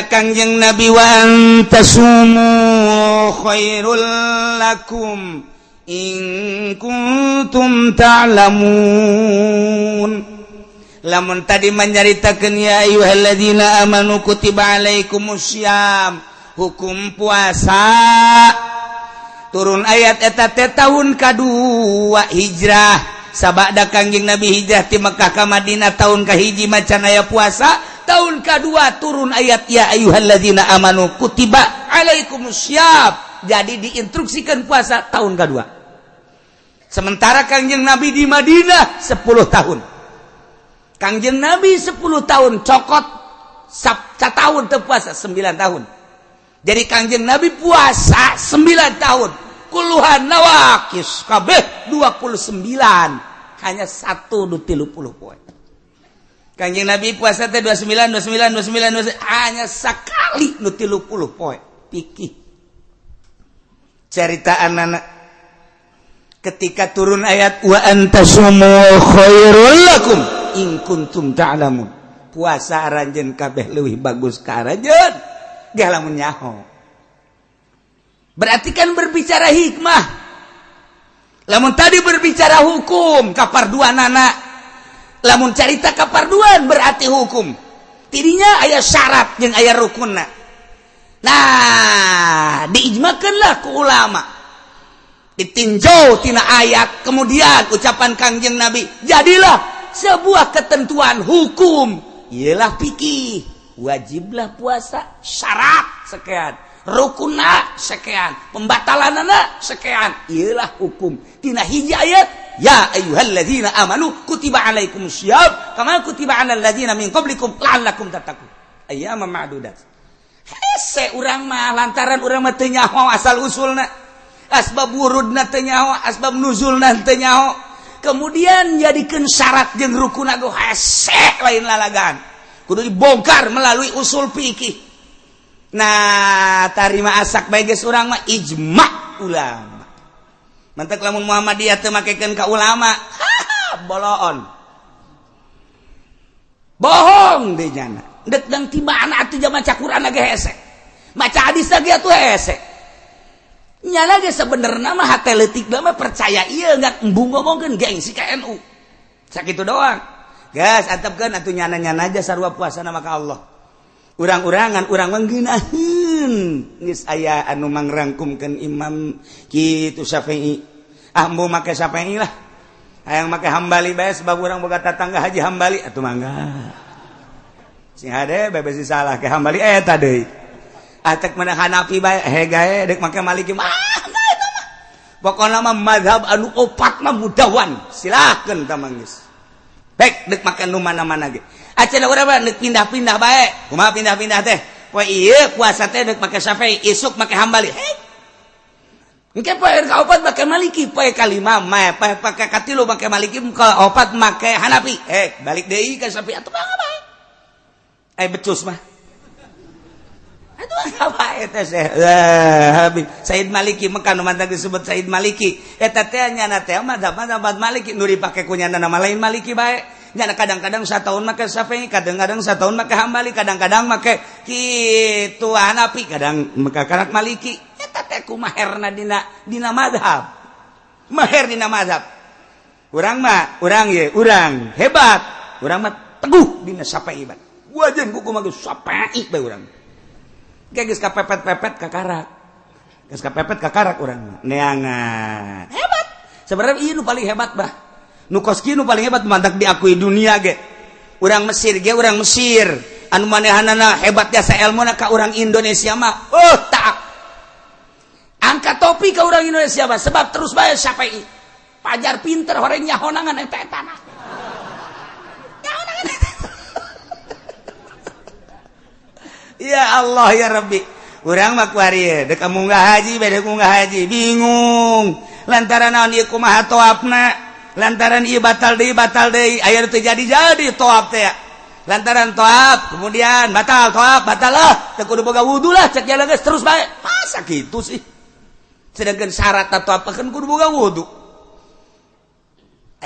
Kangjeng Nabi wa antasumu khairul lakum in kuntum ta'lamun. Lamun tadi menceritakan ya ayyuhalladzina amanu kutiba alaikumussyam, hukum puasa turun ayat eta teh tahun kadua hijrah sabada Kangjeng Nabi hijrah ti Mekah ka Madinah tahun kahiji macan aya puasa, tahun kedua turun ayat ya ayyuhalladzina amanu kutiba alaikumussyam, jadi diinstruksikan puasa tahun kedua. Sementara Kangjeng Nabi di Madinah 10 tahun. Kangjeng Nabi 10 tahun cokot tahun teu puasa 9 tahun. Jadi Kangjeng Nabi puasa 9 tahun. Kuluhan nawakis kabeh 29. Hanya 1 nu 30 poe. Kangjeng Nabi puasa teh 29 hanya sekali nu 30 poe. Pikih. Ceritaan anak ketika turun ayat wa antasumu khairul lakum in kuntum ta'lamun. Puasa aranjeun kabeh leuwih bagus ka aranjeun ge lamun nyaho. Berarti kan berbicara hikmah. Lamun tadi berbicara hukum kaparduanana, lamun carita kaparduan berarti hukum. Tidinya aya syarat jeung aya rukunna. Nah, diijmakeunlah ku ulama. Ditinjau tina ayat, kemudian ucapan Kangjeng Nabi, jadilah sebuah ketentuan hukum. Ialah fikih, wajiblah puasa, syarat sekian, rukunna sekian, pembatalanana sekian. Ialah hukum. Tina hiji ayat, ya ayyuhalladzina amanu kutiba alaikumussyam kama kutiba alal ladzina min qablikum la'allakum tattaqun. Ayyaman ma'dudat. Hese urang mah lantaran urang mah teu nyaho asal usulna. Asbab wurudna teu nyaho, asbab nuzulna teu nyaho. Kemudian jadikan syarat jeung rukuna go hese lain lalagan. Kudu dibongkar melalui usul fikih. Nah, tarima asak bae geus urang mah ijma ulama. Mantek lamun Muhammadiyah teu makekeun ka ulama, boloon. Bohong deui nya. Dek dang tibana atuh jam maca Quran ge hese. Maca hadis ge atuh hese. Nyala ge sebenarnya mah hate leutik mah percaya ieu enggak embung ngomongkeun gengsi ka NU. Sakitu doang. Gas antepkeun atuh nyana-nyana aja sarua puasana maka Allah. Urang-urangan urang menggeunaheun geus aya anu mangrangkumkeun Imam kitu Syafi'i. Ah embu make Syafi'i lah. Hayang make Hambali bae sebab urang boga tatangga Haji Hambali atuh mangga. Sing hade bebesi salah ke Hambali eta deui. Atek mana Hanafi bae hegae dek make Maliki mah enggak eta mah. Pokona mah mazhab anu opat mah mudawan. Silakeun tamang geus. Baik dek make nu mana-mana ge. Acenah urang mah dek pindah-pindah bae. Kumaha pindah-pindah teh? Poe ieu puasa teh dek make Syafi'i, isuk make Hambali. Engke poe ka opat make Maliki, poe ka 5 mah, poe ka 3 make Maliki, ka 4 make Hanafi. Balik deui ka Syafi'i atuh mangga bae. Becus mah. Aduh apa eta Habib Said Maliki Mekah nu mantap disebut Said Maliki. Eta teh nyana teh mazhab Maliki nu dipake ku nyana nama lain Maliki bae. Nyana kadang-kadang satahun make Syafi'i, kadang-kadang satahun make Hambali, kadang-kadang make kitu Hanafi, kadang make kanak Maliki. Eta teh kumaherna dina mazhab. Maher dina mazhab. Urang mah urang ye, urang hebat. Urang mah teguh dina Syafi'i bae. Wajan kuku mah Syafi'i bae urang. Geus kapepet-pepet ka karak. Geus kapepet ka karak urang. Neangan. Hebat. Sebenarnya ieu nu paling hebat bah. Nu koski nu paling hebat mantak diakui dunia ge. Urang Mesir ge urang Mesir. Anu manehanana hebat jasa ilmuna ka urang Indonesia mah. Tak. Angkat topi ka urang Indonesia mah sebab terus bae Syafi'i. Pajar pinter horeng nyahonangan eta tanah. Nyahonangan eta. Ya Allah ya Rabbi. Urang mah kuari dek munggah haji beda munggah haji bingung. Lantaran naon ieu kumaha thoafna? Lantaran ieu batal deui aya teu jadi thoaf teh. Lantaran thoaf kemudian batal lah. Teu kudu boga wudu lah cek jalan geus terus bae. Masa kitu sih? Sedangkan syarat thoaf kan kudu boga wudu.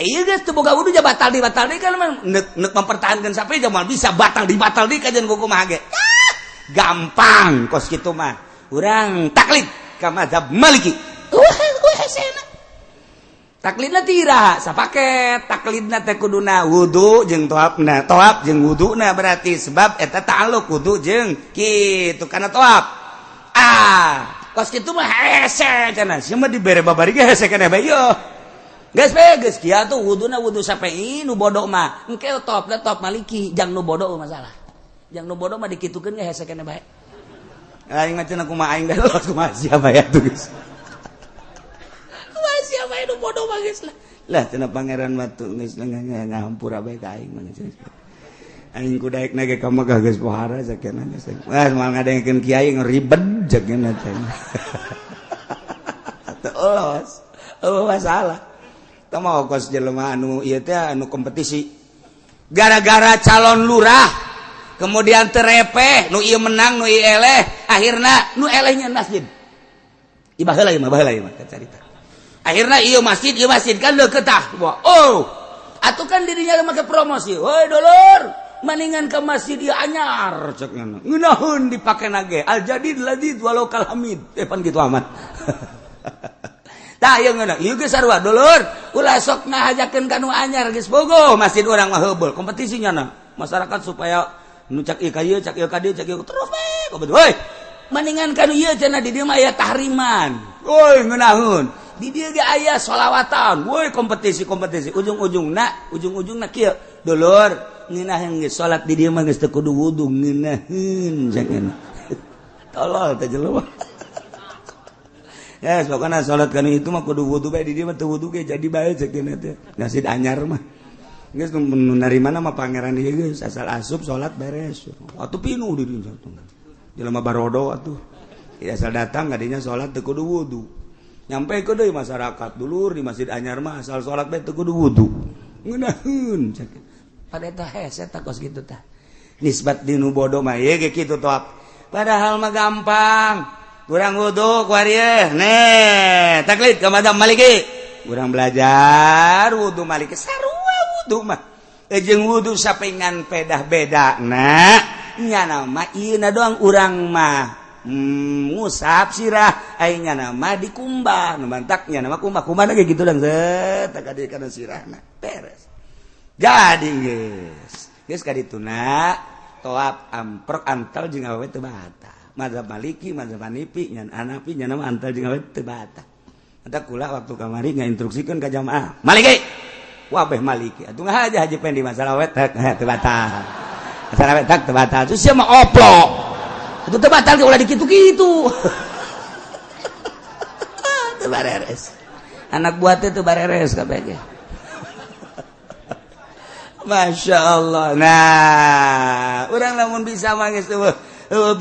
Ieu geus teu boga wudu ja batal deui kan neuk mempertahankan sampai jamal bisa batal deui kajian kumaha ge. gampang kos kitu mah urang taklid ka mazhab Maliki taklidna tira sapaket taklidna teh kuduna wudu jeung toapna toap jeung wuduna berarti sebab eta ta'alluq wudu jeung kitu kana toap kos kitu mah hese cenah sia mah dibere babari ge hese kana bae yo geus kieu tuh wuduna wudu Syafi'i nu bodoh mah engke toapna toap Maliki jang nu bodoh masalah jang nu bodoh mah dikitukeun ge hese kana bae aing mah cenah kumaha aing dah kumaha siapa ya tuh geus siapa itu bodoh bagus lah cenah pangeran batu geus ngahampura bae ka aing mah aing kudaek nage ka Mekah geus pohara sakena geus moal ngadengkeun kiai ngeribet jagena teh teulos masalah tah mah kos jelema anu ieu teh anu kompetisi gara-gara calon lurah kemudian terepeh nu ieu menang nu ieu eleh akhirna nu elehnya masjid ibah heula ieu mah carita akhirnya iya masjid kan deketah atuh kan dirinya make promosi woi dulur maningan ke masjid ieu anyar cek ngeunaheun dipake nage al jadid ladid walau kal hamid pan kitu amat tah ieu ngeunah ieu geus sarua dulur ulah sok ngahajakeun ka nu anyar geus bogo masjid urang mah heubeul kompetisinya na masyarakat supaya nu cak ieu ka ieu cak ieu ka dieu cak ieu terus bae woi maningan ka nu ieu cenah di dieu mah aya tahriman woi ngeunaheun di dia ge aya sholawatan woi kompetisi ujung-ujungna kieu dulur ngeunaheun geus salat di dieu mah geus teu kudu wudu ngeunaheun jangan tolol teh jelema ya pokona salat kana itu mah kudu wudu bae di dieu mah teu wudu ge jadi bae cekeuna teh masjid anyar mah geus nu narimana mah pangeran ieu geus asal asup salat beres atuh pinuh di dieu jelema barodo atuh asal datang kadinya salat teu kudu wudu nyampe ke deui masyarakat dulur di masjid anyar mah asal salat bae teu kudu wudu ngeunaheun cek pada eta hese tah kos kitu tah nisbat dinu bodoh mah ye ge kitu toh padahal mah gampang urang wudu ku ari nih taklid ka mazhab Maliki urang belajar wudu Maliki sarua wudu mah jeung wudu sapengan pedah-bedana nya nama ieu na doang urang mah ngusap sirah aingnya nama dikumbah nu mantaknya nama kumbah lagi gitu dan zet tadi kana sirahna beres jadi geus ka dituna toap amprok antal jeung awewe teu batal mazhab Maliki mazhab Hanafi nyan Hanafi nya nama antal jeung awewe teu batal eta kula waktu kamari ngainstruksikeun ka jamaah Maliki wah beh Maliki atuh ngahaja haji pen di masalah awewe teu batal masalah awewe teu batal terus sia mah oplok itu teh batal ge ulah dikitu-kitu. Teu bareres. Anak buah teh teu bareres kabeh ge. Masya Allah. Nah, urang lamun bisa mah geus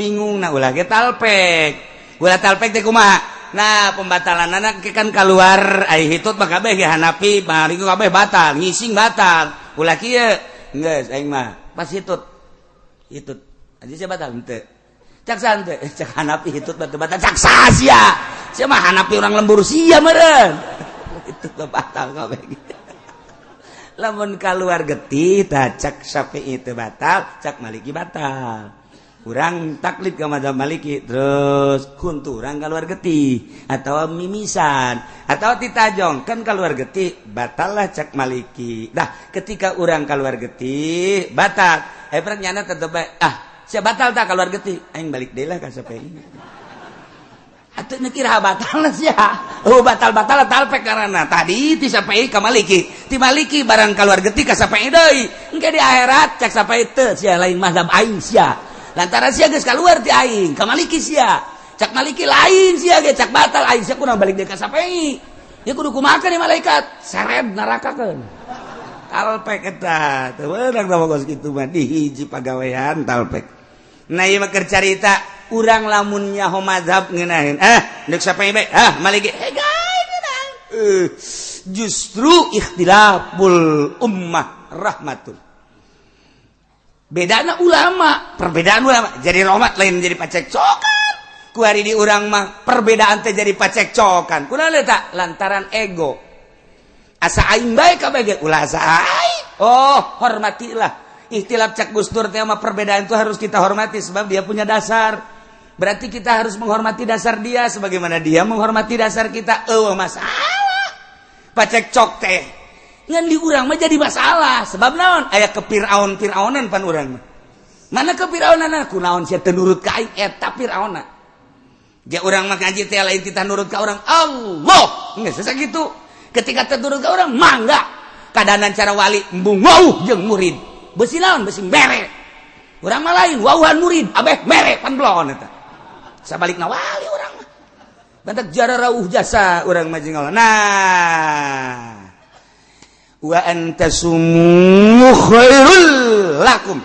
bingung nah ulah ge talpek. Ulah talpek teh kumaha? Nah, pembatalan anak kan keluar ai hitut mah kabeh ge Hanafi, Maliki kabeh batal, ngising batal. Ulah kieu geus aing mah pas hitut. Aja sia batal henteu. Cak santai, cak Hanafi hitut batu batal, cak sia sia mah Hanafi orang lembur sia meureun itu batal kabeh lamun kaluar getih tah cak Syafi'i teu batal cak Maliki batal urang taklid ka mazhab Maliki terus kuntu urang kaluar getih atau mimisan atau titajong kan kaluar getih batal lah cak Maliki dah ketika urang kaluar getih batal hebat nyana tetep sia batal tak keluar getih aing balik deui lah ka Syafi'i atuh kira batal sia batal talpek karana tadi ti Syafi'i ka Maliki ti Maliki barang keluar getih ka Syafi'i deui engke di akhirat cek Syafi'i teu sia lain mazhab aing sia lantaran sia geus keluar ti aing ka Maliki sia cek Maliki lain sia ge cek batal aing sia kunaon balik deui ka Syafi'i ieu kudu kumaha ka ni malaikat seret nerakakeun talpek eta teu beunang da kos kitu mah di hiji pagawean talpek. Nah ieu mah keur carita urang lamun nyaho mazhab ngeunaheun deuk Syafi'i bae Maliki justru ikhtilaful ummah rahmatul bedana ulama perbedaan ulama jadi rahmat lain jadi pacekcokan ku ari di urang mah perbedaan teh jadi pacekcokan kunaon eta lantaran ego asa aing bae kabeh ge ulah asa aing hormatilah ikhtilaf cak Gustur tema perbedaan itu harus kita hormati sebab dia punya dasar. Berarti kita harus menghormati dasar dia sebagaimana dia menghormati dasar kita. Masalah. Pacek cok teh. Ngan di urang mah jadi masalah. Sebab naon? Aya ke Fir'aunan pan urang mah. Mana ke Fir'aunan? Kunaon sia teu nurut ka aing eta Fir'auna. Dia urang mah ngaji teh lain titah nurut ka urang Allah. Geus sakitu. Ketika teu nurut ka urang mangga. Kadanan cara wali embung wauh jeung murid. Besi naon? Besi mere. Urang mah lain wauhan murid, abeh mere pan blon eta. Sabalikna wali urang mah. Bantak jara rauh jasa urang mah jeung Allah. Nah. Wa antasumu khairul lakum.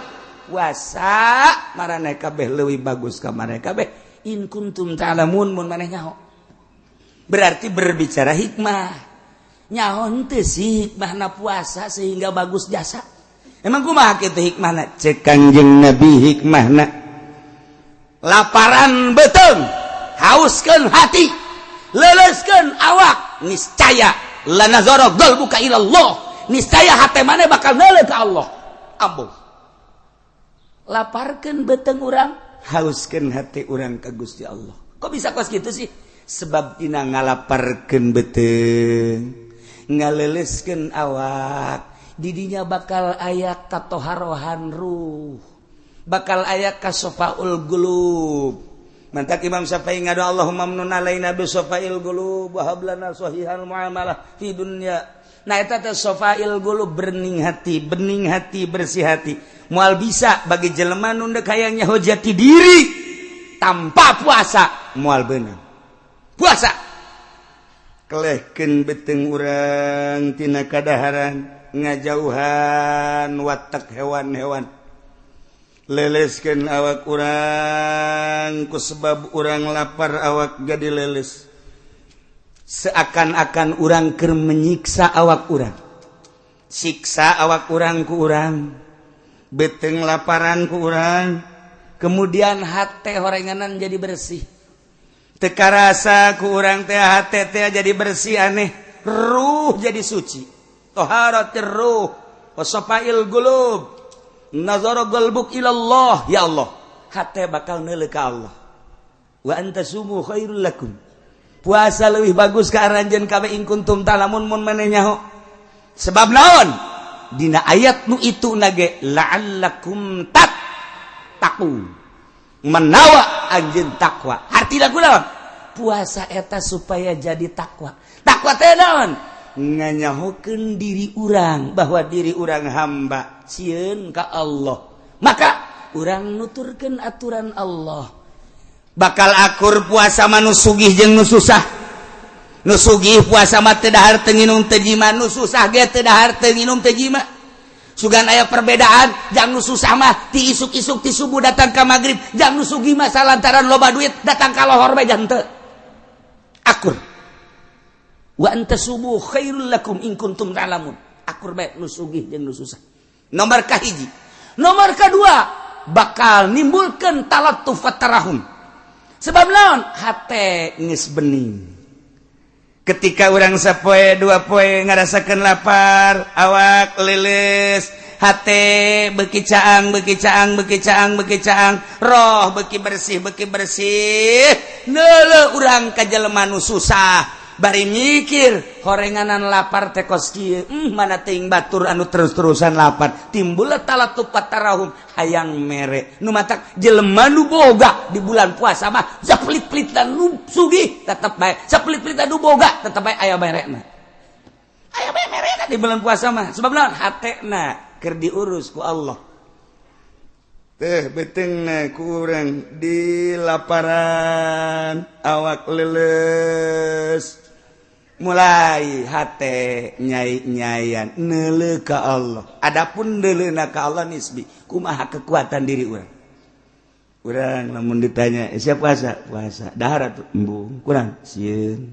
Puasa maraneh kabeh leuwih bagus ka maraneh kabeh in kuntum ta'lamun mun maneh nyaho. Berarti berbicara hikmah. Nyaho henteu sih hikmahna puasa sehingga bagus jasa. Emang kumaha kitu hikmahna? Cek Kangjeng Nabi hikmahna. Laparan beuteung, hauskeun hati, leuleuskeun awak, niscaya lanazara qalbuka ila Allah. Niscaya hate maneh bakal neuleuh ka Allah. Ambuh. Laparkeun beuteung urang, hauskeun hati urang ka Gusti Allah. Kok bisa kos kitu sih? Sebab dina ngalaparkeun beuteung, ngaleuleskeun awak. Didinya bakal aya katoharohan ruh, bakal aya kasofaul qulub. Mantak Imam Syafi'i ngadu Allahumma mnun alaina bi sofail qulub wa hablana sahihal muamalah fi dunya. Nah eta teh sofail qulub, bening hati, bersih hati. Moal bisa bagi jelema nu deuk hayang nyaho jati diri tanpa puasa moal beunang. Puasa kelehkeun beuteung urang tina kadaharan, ngajauhan watak hewan-hewan, leleskeun awak urang ku sebab urang lapar awak jadi leles. Seakan-akan urang keur menyiksa awak urang, siksa awak urang ku urang, beuteung laparan ku urang, kemudian hate horenganan jadi bersih. Teu karasa ku urang teh hate teh jadi bersih aneh, ruh jadi suci. Taharatir ruh wasafail qulub, nazara qalbuk ila Allah. Ya Allah, hate bakal neuleuh ka Allah. Wa antasumu khairul lakum. Puasa leuwih bagus ka aranjeun kabeh in kuntum ta'lamun mun maneh nyaho. Sebab naon? Dina ayat nu itu nage la'allakum tattaqun. Menawa anjeun takwa. Artina kunaon? Puasa eta supaya jadi takwa. Takwa teh naon? Nganyahokeun diri urang bahwa diri urang hamba sieun ka Allah, maka urang nuturkeun aturan Allah. Bakal akur puasa mah nu sugih jeung nu susah. Nu sugih puasa mah teu dahar teu nginum teu jima, nu susah ge teu dahar teu nginum teu jima. Sugan aya perbedaan, jang nu susah mah ti isuk-isuk ti subuh datang ka magrib, jang nu sugih mah salantaran loba duit datang ka lohor bae jang teu. Akur. Wa antasumu khairul lakum in kuntum ta'lamun. Akur bae nu sugih jeung nu susah. Nomor kahiji. Nomor kedua, bakal nimbulkeun talattuf wa tarahum. Sebab naon? Hate geus bening. Ketika urang sapoe dua poe ngarasakeun lapar, awak leuleus, hate beuki caang, roh beuki bersih, neuleuh urang ka jelema nu susah. Bari mikir horenganan lapar teh kos kieu, mana teuing batur anu terus-terusan lapar, timbul talattuf patarahum, hayang mere. Nu matak jelema nu boga di bulan puasa mah saplit-plit dan nu sugih tetep bae, saplit-plit nu boga tetep bae aya merena. Aya bae merena di bulan puasa mah. Sebab naon? Hatena keur diurus ku Allah. Teh beteungna ku urang di laparan, awak leuleus. Mulai hate nyai-nyaian neuleuh ka Allah. Adapun neuleuhna ka Allah nisbi, kumaha kekuatan diri urang. Urang lamun ditanya, "Siap puasa?" Puasa. Dahar atuh embung. Kurang sieun.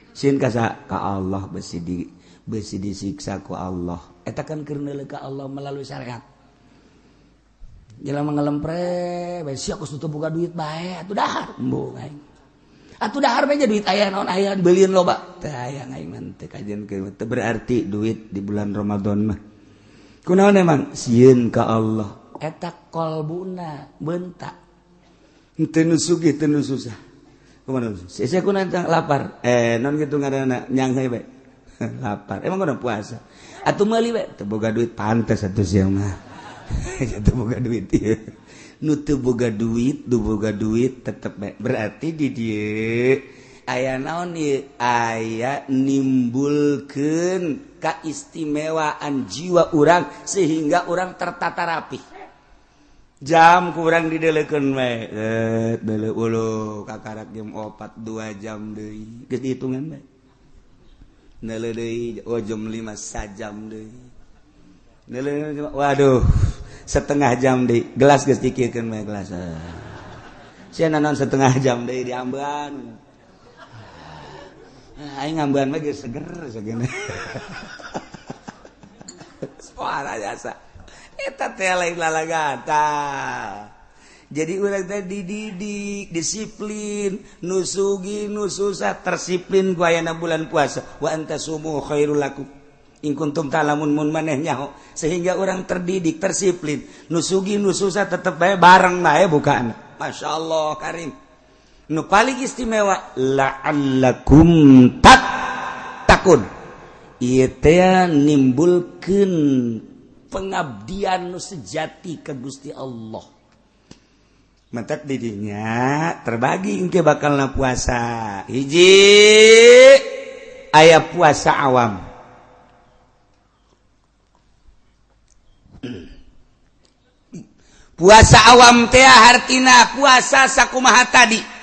Sieun ka saha? Ka Allah beusi disiksa ku Allah. Eta kan keur neuleuh ka Allah melalui syariat. Jelema ngelempre, bae sia geus tutup boga duit bae, atuh dahar embung aing. Atuh dahar bae duit aya naon aya beulieun loba. Teu aya aing mah teu kajian teu berarti duit di bulan Ramadan mah. kunaon emang sieun ka Allah eta qalbuna bentak teu nu sugih teu nu susah kumaha saya kunaon lapar non kitu ngaranna nyang bae lapar emang kunaon puasa atuh meuli bae teu boga duit pantes atuh sia mah teu boga duit ieu nu teu boga duit tetep bae berarti di dieu aya naon ieu aya nimbulkeun kaistimewaan jiwa urang sehingga urang tertata rapi jam kurang didelekeun we deuleu uluh kakarak jam 4 2 jam deui geus dihitungan bae deuleu deui jam 5 sajam deui deuleu waduh setengah jam deui gelas geus dikiekeun we gelas sia naon setengah jam deui diambean aing ngambean mah geus seger sagana. Suara jasa. Eta teh lain lalagata. Jadi urang teh dididik, disiplin, nu sugih, nu susah tersiplin ku ayana bulan puasa. Wa antasumu khairul lakum. In kuntum ta'lamun mun maneh nyaho sehingga orang terdidik, tersiplin. Nu sugih, nu susah tetep bae bareng bae bukaan. Masyaallah karim. Nu paling istimewa la'allakum takun ieu teh nimbulkeun pengabdian nu sejati ka Gusti Allah matak didinya terbagi engke bakalna puasa hiji aya puasa awam puasa awam teh artina puasa sakumaha tadi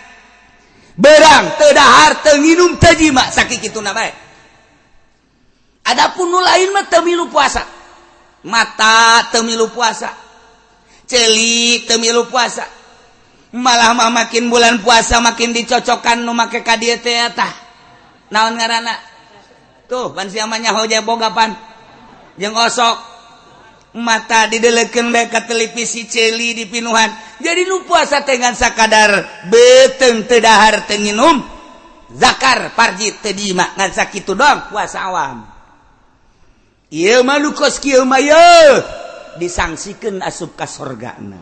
berang teu dahar teu nginum teu jima sakit kituna bae adapun nu lain mah teu milu puasa mata teu milu puasa celik teu milu puasa malah mah makin bulan puasa makin dicocokan nu make ka dieu teh tah naon ngaranna tuh pan sia mah nyaho je boga pan jeung osok mata didelekeun bae ka televisi celi di pinuhan jadi nu puasa teh ngan sakadar beuteung teu dahar teu nginum zakar parji teu diima ngan sakitu doang puasa awam ieu mah nu kos kieu mah yeuh disangsikeun asup ka sorgana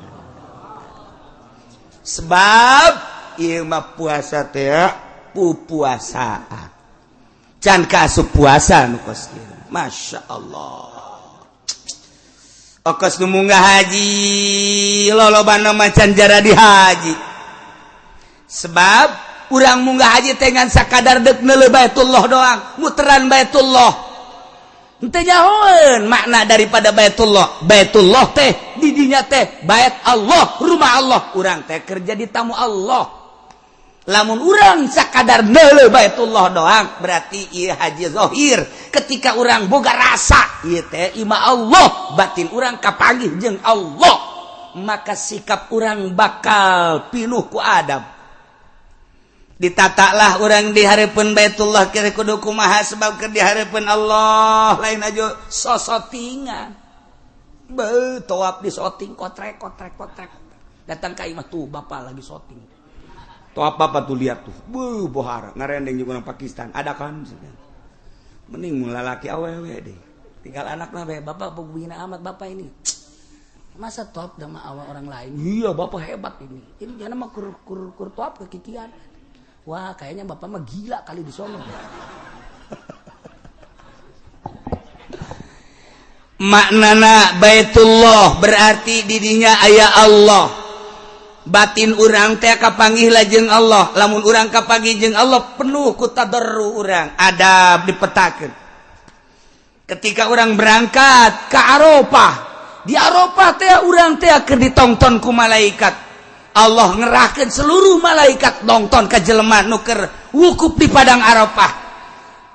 sebab ieu mah puasa teh pupuasaan can ka asup puasa nu kos kieu masyaallah okos nu munggah haji lolobana macan jara di haji sebab urang munggah haji teh ngan sakadar deuk neuleuh Baitullah doang muteran Baitullah henteu nyahoeun makna daripada Baitullah teh di dinya teh bait Allah rumah Allah urang teh kerja di tamu Allah lamun urang sakadar neuleuh Baitullah doang berarti ieu haji zahir ketika urang boga rasa ieu teh ima Allah batin urang kapanggih jeung Allah maka sikap urang bakal pinuh ku adab ditatalah urang di hareupeun Baitullah kira kudu kumaha sebab keur di hareupeun Allah lain aja sosotingan beuh tawaf di soting kotrek datang ka imah tuh bapak lagi soting tuh apa tuh lihat tuh, bohara, ngarendeng juga orang Pakistan, ada kan? Mending mula laki awewe deh, tinggal anaknya be, bapak pembina amat bapak ini, masa top sama awal orang lain? Iya bapak hebat ini jangan mah kur top kekikian, wah kayaknya bapak mah gila kali di sono. Maknana Baitullah berarti didinya aya Allah. Batin urang teh kapanggih lajeng Allah lamun urang kapanggih jeung Allah penuh ku tadarru urang adab dipetakeun ketika urang berangkat ke Arafah di Arafah teh urang teh keur ditongton ku malaikat Allah ngerahkeun seluruh malaikat nongton ka jelema nu keur wukuf di padang Arafah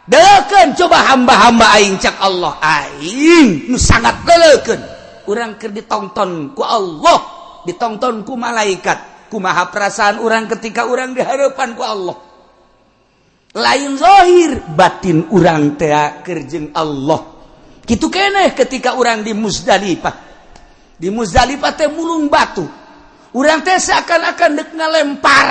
deukeun coba hamba-hamba aing cak Allah aing nu sangat deukeun urang keur ditongton ku Allah ditonton ku malaikat kumaha perasaan orang ketika orang di hadapan ku Allah lain zahir batin orang teh keur jeung Allah kitu keneh ketika orang di Muzdalifah teh mulung batu urang teh seakan-akan dek ngalempar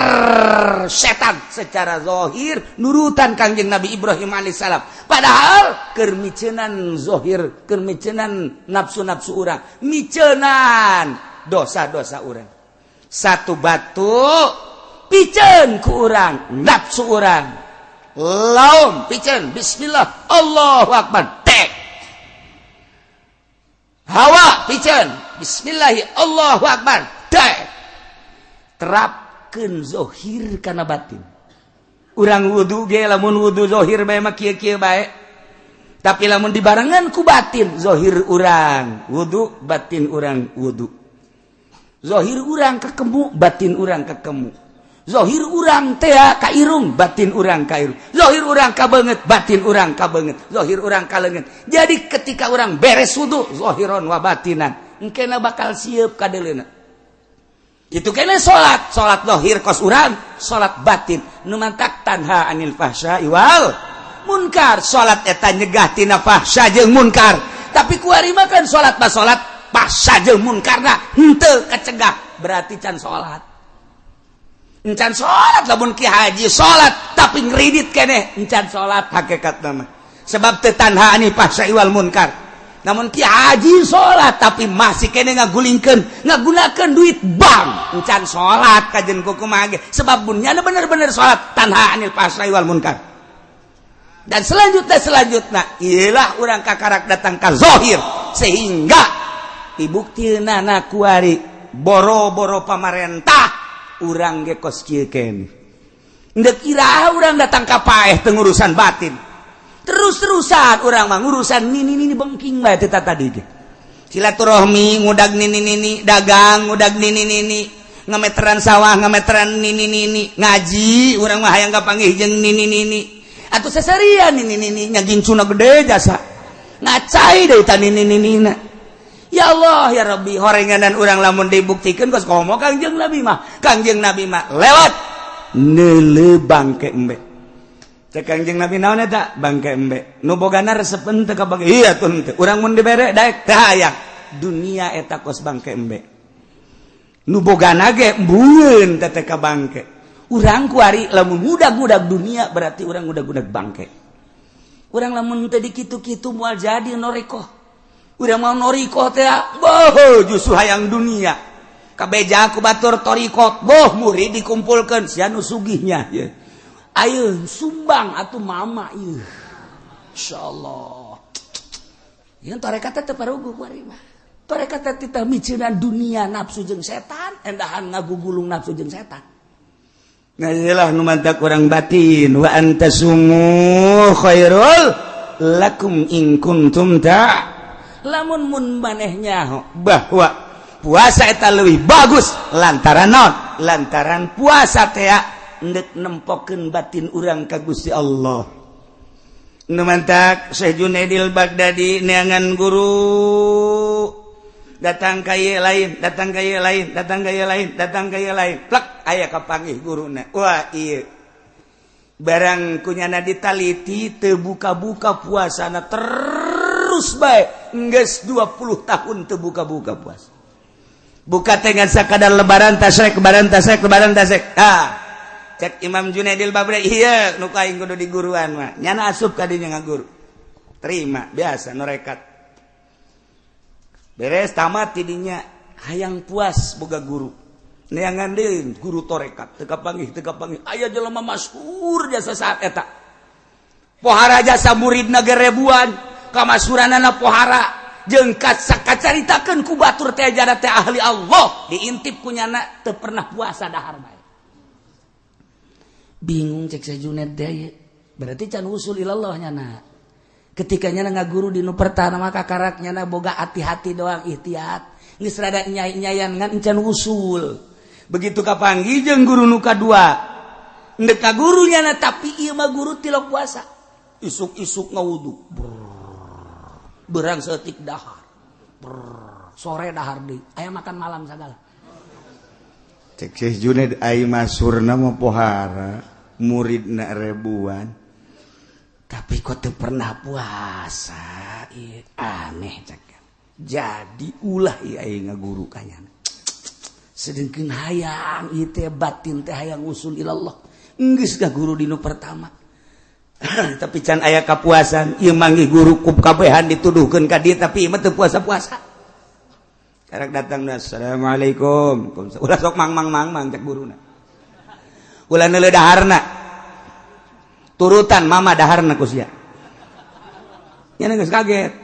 setan secara zahir nurutan Kangjeng Nabi Ibrahim alaihissalam. Padahal keur miceunnan zahir, keur miceunnan nafsu-nafsu urang, miceunnan dosa-dosa urang. Satu batu piceun ku urang, nafsu urang. Laum piceun bismillah Allahu akbar. Tek. Hawa piceun bismillahi Allahu akbar. Tek. Terapkeun zahir kana batin. Urang wudu ge lamun wudu zahir bae mah kieu-kieu bae. Tapi lamun dibarengan ku batin, zahir urang wudu, batin urang wudu. Zahir urang kakemu, batin urang kakemu. Zahir urang teh ka irung, batin urang ka irung. Zahir urang ka beungeut, batin urang ka beungeut. Zahir urang ka leungeut. Jadi ketika urang beres wudu, zahiron wa batinan, engkena bakal sieup ka deuleuna. Itu kene salat zahir kos urang, salat batin nu mantak tanha anil fahsya'i wal munkar. Salat eta nyegah tina fahsya jeung munkar. Tapi kuari mah kan salat mah salat fahsya jeung munkarna henteu kacegah, berarti can salat. Encan salat lamun ki haji salat tapi ngridit keneh encan salat hakikatna mah. Sebab teu tanha anil fahsya'i wal munkar. Namun ki haji sholat tapi masih kene ngagulingkeun ngagunakeun duit bank encan sholat kajen kumaha ge sebab bunnyana bener-bener sholat tanha anil fahsya'i wal munkar. Dan selanjutnya ialah urang kakarak datang ka zahir sehingga dibuktina na kuari boro-boro pamarentah urang ge kos kieu kene. Ndek iraha urang datang ka paeh teu ngurusan batin. Terus-terusan orang mah ngurusan nini bengking bae teh tadi ge. Silaturahmi ngudag nini dagang ngudag nini ngameteran sawah ngameteran nini ngaji urang mah hayang kapanggih jeung nini atuh sasarian nini nya gincuna gede jasa ngacai deui ta nini-ninina. Ya Allah ya Rabbi horenganan urang lamun dibuktikeun geus komo Kangjeng Nabi mah lewat neuleuh bangke embe. Cek Kangjeng Nabi naon eta bangke embe nu bogana resepen teu kabage iya tuh teu urang mun dibere daek teh hayang dunia eta kos bangke embe nu bogana ge mbueun teh ka bangke urang kuari lamun budak-budak dunia berarti urang budak-budak bangke. Urang lamun teh dikitu-kitu moal jadi norikoh urang mau norikoh teh boh justru hayang dunia kabeja ku batur torikoh boh murid dikumpulkeun sia nu sugihnya ye. Ayo sumbang atuh mama ieu. Insyaallah. Yang tarekat teh paruguh kuari mah. Tarekat teh teh miceunnan dunia nafsu jeung setan, endahan ngagugulung nafsu jeung setan. Nah iyalah nu mantak urang batin wa antasumu khairul lakum in kuntum ta. Lamun mun manehnya bahwa puasa eta leuwih bagus lantaran naon? Lantaran puasa teh ndek nempokeun batin urang ka Gusti Allah. Nu mantak Syekh Junaidil Baghdadi neangan guru datang ka ieu lain plak aya kapanggih guruna. Wah ieu barang kunyana ditaliti teu buka-buka puasana terus bae geus 20 tahun teu buka-buka puasa. Buka teh ngan sakadar lebaran tasrek cek Imam Junaidil Baghdadi iya nu kaing kudu di guruan mah nyana asup ka dinya ngaguru terima biasa norekat beres tamat tidinya hayang puas boga guru neangan deui guru torekat teu kapanggih aya jelema masyhur jasa saat eta pohara jasa muridna ge ribuan kamasuranana pohara jeung kacaritakeun ku batur teh jana teh ahli Allah diintip ku nyana teu pernah puasa dahar bae. Bingung cek Junaid daya berarti can usul ilallah nyana ketika nyana ngaguru di nu pertama kakarak nyana boga hati-hati doang ihtiyat geus rada nyai-nyayan ngan can usul begitu kapanggih jeung guru nu kadua ndek ka guru nyana tapi ieu mah guru tilok puasa isuk-isuk ngawudu berang seetik dahar sore dahar deui aya makan malam sagala. Cek Syekh Junaid ai masurna mah pohara muridna ribuan tapi kok teu pernah puasa aneh cek jadi ulah ieu ai ngaguru ka nyana sedengkeun hayang ieu teh batin teh hayang usul ilallah geus ka guru dinu pertama. Tapi can aya kapuasan ieu manggih guru ku kabehan dituduhkeun ka dieu tapi ieu mah teu puasa-puasa. Karek datang assalamualaikum. Ulah sok mang cek guruna. Ulah neuleuh daharna. Turutan mama daharna ku sia. Nya geus kaget.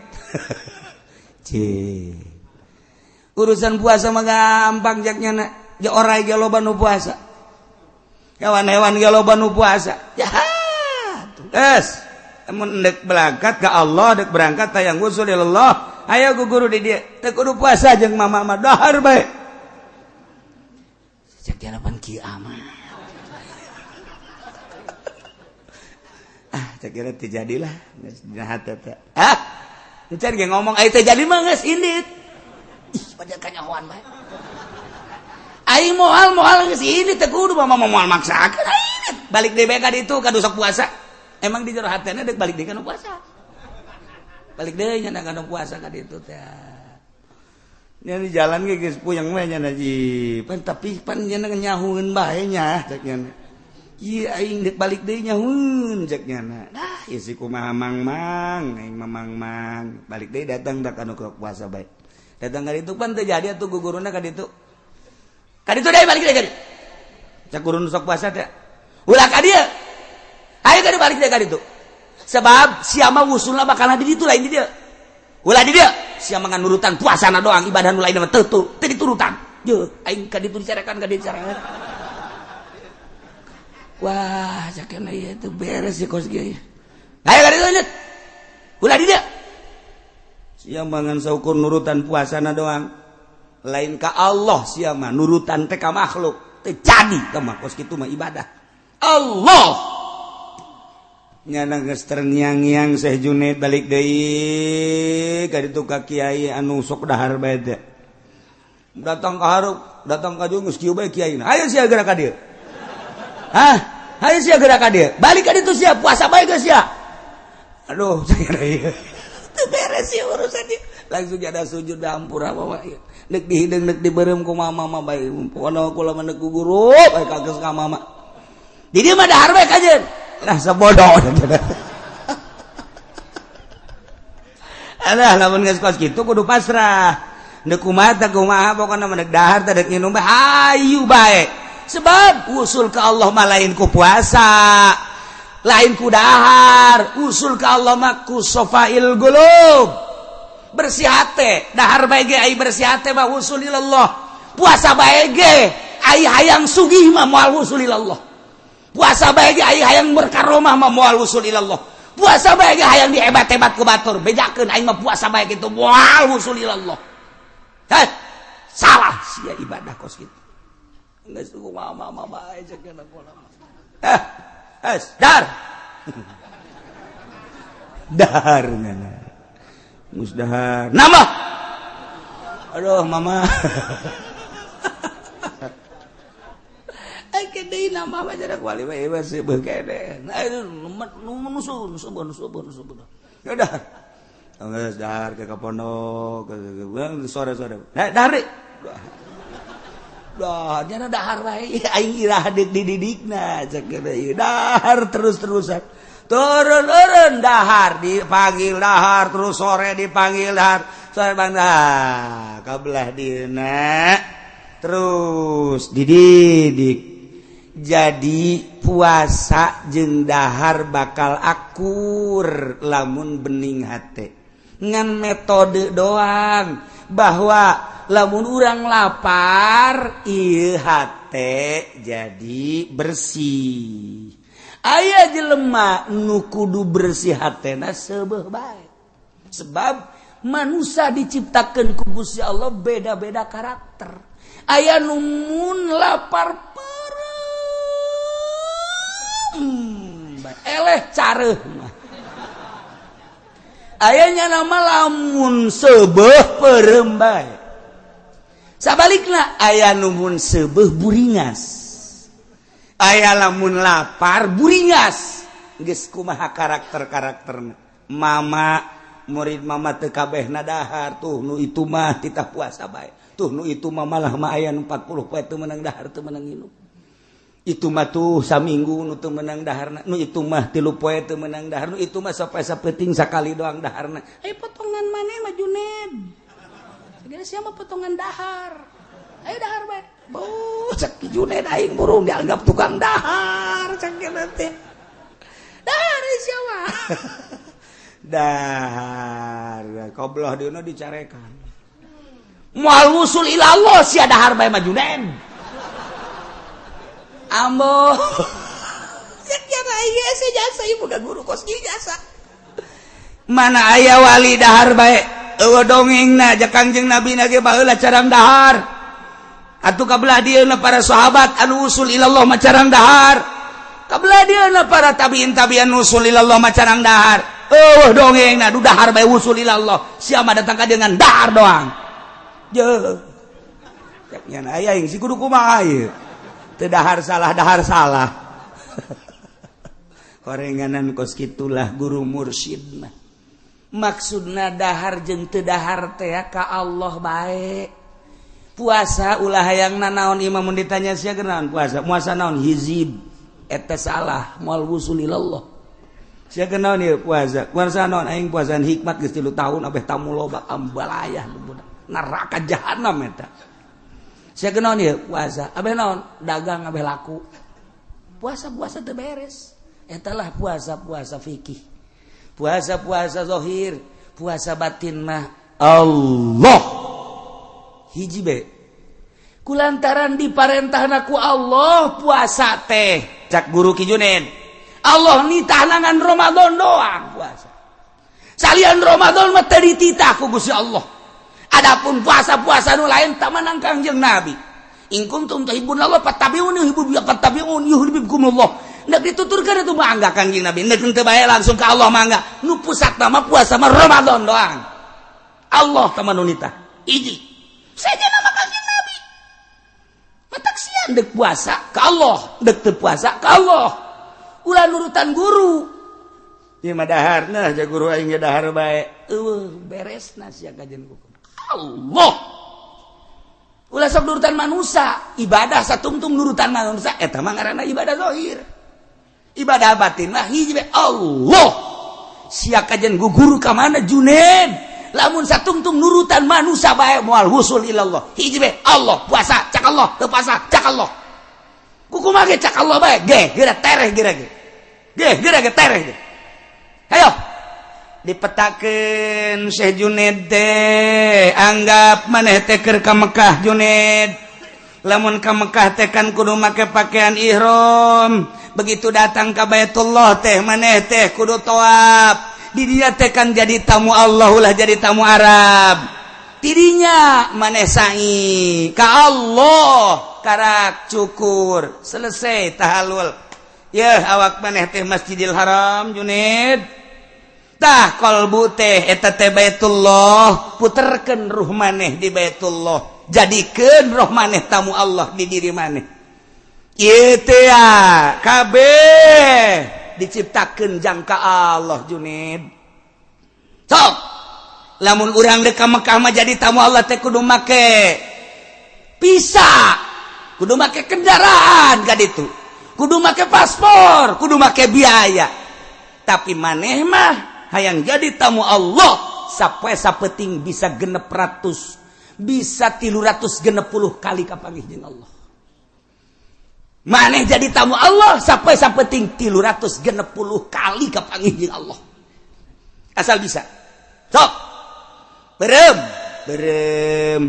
Urusan puasa mah gampang jak nyana. Ya orai ge loba nu puasa. Hewan-hewan ge loba nu puasa. Ya. Geus. Mun dek berangkat ka Allah, dek berangkat tayang usul ilallah. Ayo ku guru di dia, teu kudu puasa jeung mama mah dahar bae. Cek harapan kiamat. Cek kira teu jadilah, geus jahat eta. Encan ge ngomong aya teu jadi mah geus indit. Ih, padahal kanyahoan bae. Aing moal geus indit teu kudu mama moal maksakeun. Balik deui bae ka ditu ka sok puasa. Emang di jero hatena dek balik deui ka nu puasa. Balik deh nya kana puasa ka ditu teh. Nya di jalan ge geus puyeng we nya ji. Pan tapi pan nya nyahueun bae nya cek nya. Ieu aing dek balik deui nyahueun cek nya. Nah, ieu si kumaha mang aing mang balik deui datang da kana puasa bae. Datang ka ditu pan teu jadi atuh guguruna ka ditu. Ka ditu deui balik deui ka ditu. Cek gurun sok puasa teh. Ulah ka dieu. Ayo ka balik deui ka ditu. Sebab siapa usulna bakalan di ditu lain di dia. Ulah di dia. Siapa ngan nurutan puasana doang ibadah nu lain mah teu diturutan. Ye, aing ka ditu dicarakan ka ditu dicarakan. Wah, sakeuna ieu teu beres si kos ge. Ayo ka ditu lanjut. Ulah di dia. Siapa ngan saukur nurutan puasana doang. Lain ka Allah siapa nurutan teh ka makhluk. Teu jadi ka mah kos kitu mah ibadah. Allah nyana geus terngiang-ngiang Syekh Junaid balik deui ka ditu ka kiai anu sok dahar bae teh. Datang ka hareup, datang ka geus kieu bae kiaina. Ayo sia geura ka dieu. Ayo sia geura ka dieu. Balik ka ditu sia puasa bae geus sia. Aduh, saya ieu. Teu beres sia urusan ieu. Langsung ada sujud da hampura bawa ieu. Deuk dihideung deuk dibeureum ku mama mah bae. Pokona kula mah ku guru bae kageus ka mama. Di dieu mah dahar bae kajeun. Nah sebodoh. Alah lamun geus kos kitu kudu pasrah. Deuk kumaha pokona mah deuk dahar teh deuk nginum bae hayu bae. Sebab usul ka Allah mah lain ku puasa, lain ku dahar. Usul ka Allah mah ku safail qulub. Bersih hate, dahar bae ge ai bersih hate mah usul ilallah. Puasa bae ge ai hayang sugih mah moal usul ilallah. Puasa bae ge aing hayang berkaromah mah moal usul ilallah. Puasa bae ge hayang dihebat-hebat ku batur. Bejakeun aing mah puasa bae kitu moal usul ilallah. Salah sia ibadah kos kitu. Geus kumaha bae cek kana kula. Dar. Dahar ngana. Mus dahar. Nama. Aduh mama. Kede nama baca dak wali bae beuh kede. Nu nusun. Ya udah. Geus dahar ke pondok, ke sore-sore. Dahar. Dah, nya dahar bae aing irah deuk dididikna cek ieu. Dahar terus-terusan. Turun dahar dipanggil dahar terus sore dipanggil dahar. Sore bang dahar kabelah dieuna. Terus dididik. Jadi puasa jeung dahar bakal akur lamun bening hate ngan metode doang bahwa lamun urang lapar ieu hate jadi bersih. Aya jelema nu kudu bersih hatena seubeuh bae. Sebab manusia diciptakeun ku Gusti Allah beda-beda karakter. Aya nu mun lapar eleh careuh mah. Ayanya nama lamun seubeuh peureum bae. Sabalikna aya nu mun seubeuh buringas. Aya lamun lapar buringas. Geus kumaha karakter-karakterna. Mama murid mama teu kabehna dahar tuh nu itu mah titah puasa bae. tuh nu itu mah malah mah aya 40 poe teu meunang dahar teu meunang nginum. Itu mah tuh saminggu nu teu meunang daharna, nu itu mah 3 poe teu meunang dahar, nu itu mah sapoe sapeting sakali doang daharna. Ayo potongan maneh mah Juned. Segala sia mah potongan dahar. Ayo dahar bae. Beuh, cek Juned aing burung dianggap tukang dahar cek teh. Dahar sia mah. Dahar, kobloh dieuna dicarekan. Moal wusul ila Allah sia dahar bae mah Juned. Ambo. Sekian aya jasa ibu boga guru kos ieu jasa. Mana aya wali dahar bae? Eueuh dongengna jeung Kangjeng Nabi na ge baheula carang dahar. Atuh kabelah dieuna para sahabat anu usul ila Allah mah carang dahar. Kabelah dieuna para tabiin usul ila Allah mah carang dahar. Dongengna du dahar bae usul ila Allah. Sia mah datang ka dengan dahar doang. Jeuh. Cek nyan aya yang si kudu kumaha ieu. Teu dahar salah. Korenganan kos kitulah guru mursyid mah. Maksudna dahar jeung teu dahar teh ka Allah bae. Puasa ulah hayang nanaon imam mun ditanya sia naon puasa. Puasa naon hizib eta salah moal wusul ilallah. Sia naon ieu puasa. Puasa naon aing puasaan hikmat geus 3 tahun abeh tamu loba ambalayah neraka jahanam eta. Sia naon ieu puasa. Abeh naon dagang abeh laku. Puasa teu beres. Eta lah puasa fikih. Puasa zahir, puasa batin mah Allah. Hiji be. Kulantaran diparentahna ku Allah puasa teh. Cak guru Ki Juned. Allah nitah ngan Ramadan doang puasa. Salian Ramadan mah teu dititah ku Gusti Allah. Adapun puasa-puasa nu lain tah manang Kangjeng Nabi. In kuntum tuhibbunallah fattabi'uni yuhibbukumullah. Ndak dituturkeun atuh mangga Kangjeng Nabi. Ndak teu bae langsung ka Allah mangga. Nu pusatna mah puasa mah Ramadan doang. Allah tah nu nitah. Hiji. Saja nama Kangjeng Nabi. Matak sian dek puasa ka Allah, dek teu puasa ka Allah. Ulah nurutan guru. Ieu mah daharna ja guru aing ge dahar bae. Beresna sia kajen hukum. Allah. Ulah sok nurutan manusia, ibadah satungtung nurutan manusia eta mah ngaranna ibadah zahir. Ibadah batin mah hiji bae Allah. Sia kajen guru ka mana Juned? Lamun satungtung nurutan manusia bae moal husul ilallah. Hiji bae Allah puasa cak Allah, teu puasa cak Allah. Kukumaha ge cak Allah bae, ge geura tereh geura ge. Ge geura ge tereh ge. Hayo. Dipetakeun Syekh Juned teh, anggap maneh teh keur ka Mekah Juned. Lamun ka Mekah teh kan kudu make pakaian ihram. Begitu datang ka Baitullah teh maneh teh kudu tawaf. Didinya teh kan jadi tamu Allah ulah jadi tamu Arab. Tidinya maneh sa'i ka Allah karak cukur selesai tahallul. Yeuh awak maneh teh Masjidil Haram Juned. Tah qalbu teh eta teh Baitullah, puterkeun ruh maneh di Baitullah. Jadikeun roh maneh tamu Allah di diri maneh. Ieu teh kabeh diciptakeun jangka Allah Juned. Sok lamun urang dek ka Mekah mah jadi tamu Allah teh kudu make visa, kudu make kendaraan ka ditu, kudu make paspor, kudu make biaya. Tapi maneh mah hayang jadi tamu Allah sapoe sapeting bisa 600, bisa 360 kali kapanggih jeung Allah. Maneh jadi tamu Allah sapoe sapeting 360 kali kapanggih jeung Allah. Asal bisa. Sok. Berem.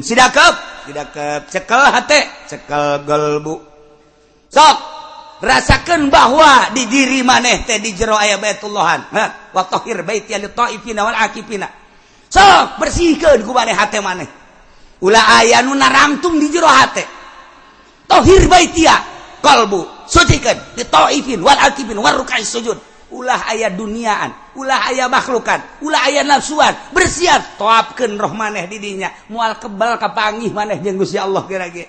Sidakep, cekel hate, cekel galbu. Sok. Rasakeun bahwa di diri maneh teh di jero aya Baitullahan. Wa tahhir baiti lil taifina wal akifina. Sok bersihkeun ku maneh hate maneh. Ulah aya nu narangtung di jero hate. Tahhir baitia qalbu sucikeun di taifin wal akifin war ruk'is sujud. Ulah aya duniaan, ulah aya makhlukan, ulah aya nafsuan, bersihan toapkeun roh maneh di dinya moal kebal kapanggih maneh jeung Gusti Allah geura-ge.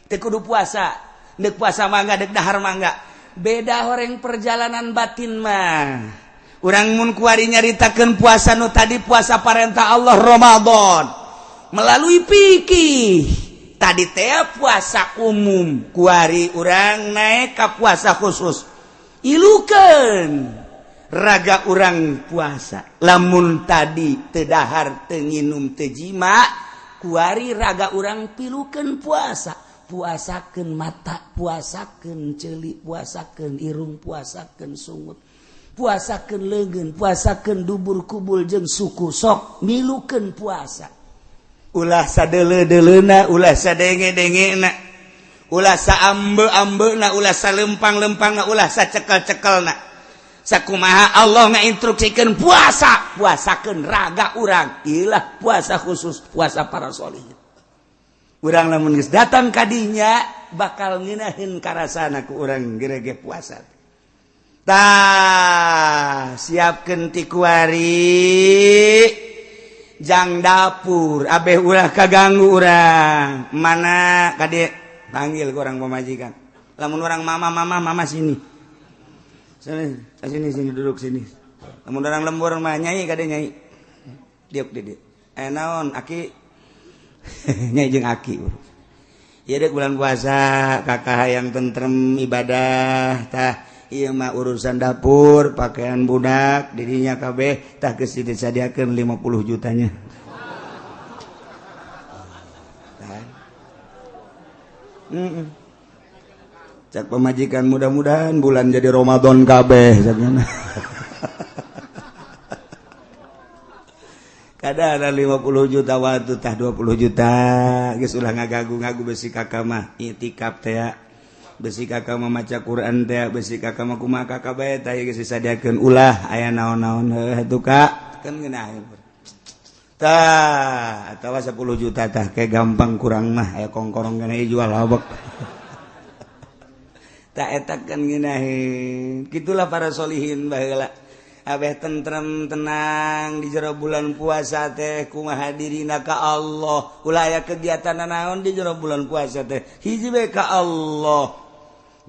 Teu kudu puasa, deuk puasa mangga deuk dahar mangga. Beda horeng perjalanan batin mah. Urang mun kuari nyaritakeun puasa nu tadi puasa parentah Allah Ramadan. melalui pikir tadi teh puasa umum kuari urang naik ke puasa khusus ilukeun raga urang puasa lamun tadi teu dahar teu nginum teu jima kuari raga urang pilukeun puasa puasakeun mata puasakeun ceuli puasakeun irung puasakeun sungut puasakeun leungeun puasakeun dubur kubul jeung suku sok milukeun puasa ulah sadeuleu-deuleuna ulah sadenge-dengena ulah saambe-ambeuna ulah salempang-lempangna ulah sacekel-cekelna sakumaha Allah ngainstruksikeun puasa puasakeun raga urang ilah puasa khusus puasa para sholihin urang lamun geus datang ka dinya bakal ngeunaheun karasana ku urang gerege puasa tah siapkeun ti kuari jang dapur abeh ulah kaganggu urang mana kade panggil ke orang pemajikan lamun orang mama sini sini duduk sini lamun orang lembur mah nyai kade nyai diuk di naon aki nyai jeung aki ieu dek bulan puasa kakak hayang tentrem ibadah tah ieu mah urusan dapur pakaian budak dirinya kabeh tah geus disadiakeun 50 jutanya cak pemajikan mudah-mudahan bulan jadi Ramadan kabeh sakna kada ada 50 juta waktu tah 20 juta geus ulah ngagagu-ngagu besi kakak mah itikaf teh besi kakak mah maca Quran teh besi kakak mah kumaha kakak bae tah geus disadiakeun ulah aya naon-naon heuh Kak kan ngeunaheun tah atawa 10 juta tah kayak gampang kurang mah aya kongkorong kana jual habek tah eta kan ngeunaheun kitulah para sholihin baheula abeh tentrem tenang di jero bulan puasa teh kumaha dirina ka Allah ulah aya kegiatan naon di jero bulan puasa teh hiji bae ka Allah